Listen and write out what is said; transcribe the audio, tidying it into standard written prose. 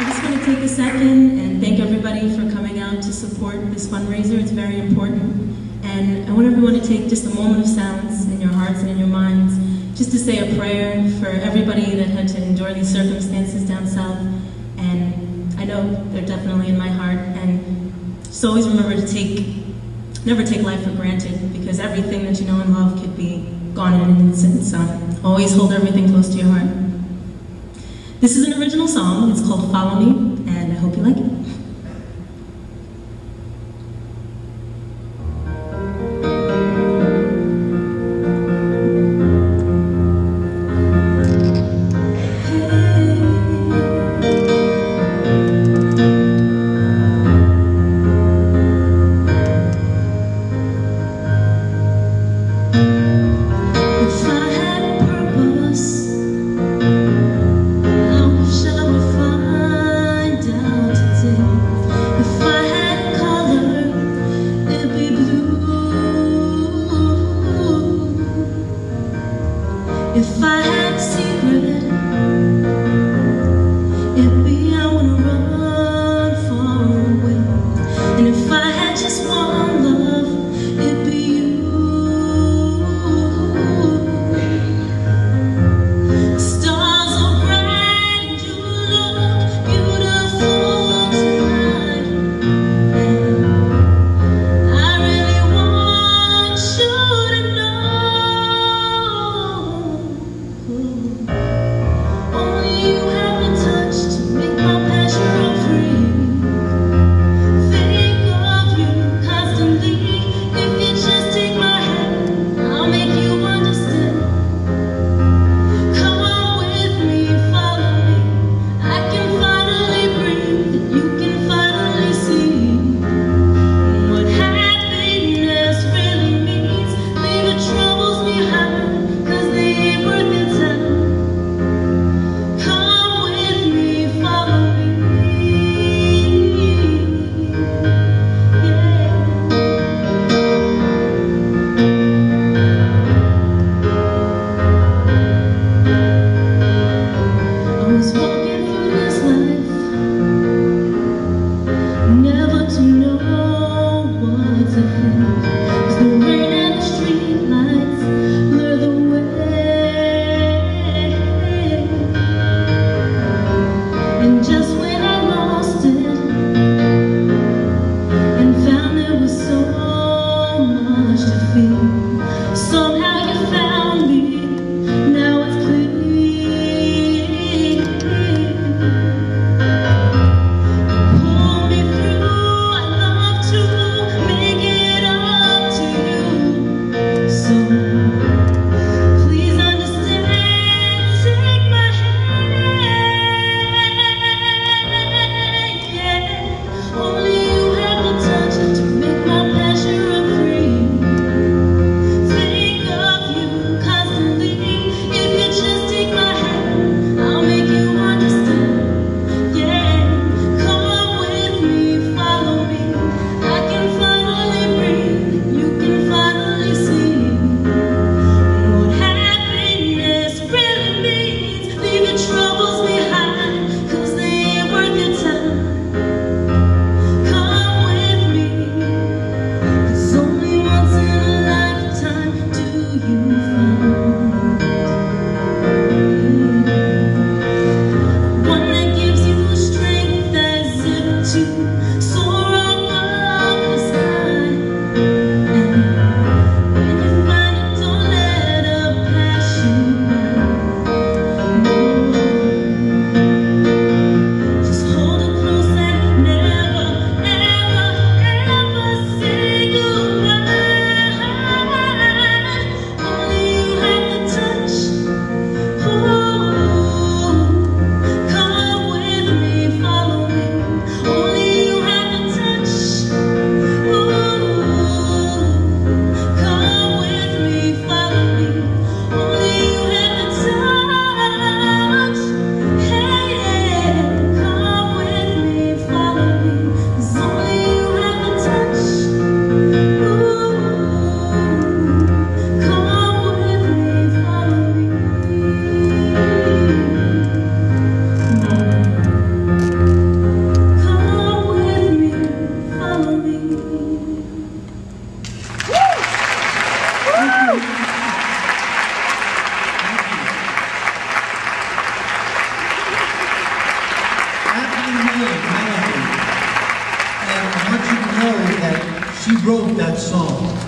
I just want to take a second and thank everybody for coming out to support this fundraiser. It's very important. And I want everyone to take just a moment of silence in your hearts and in your minds, just to say a prayer for everybody that had to endure these circumstances down south. And I know they're definitely in my heart. And just always remember to never take life for granted, because everything that you know and love could be gone in an instant. So always hold everything close to your heart. This is an original song. It's called Follow Me, and I hope you like it. If I had a secret, it'd be I wanna run far away. And if I had just one love, it'd be you. The stars are bright and you look beautiful tonight. And I really want you to know wrote that song.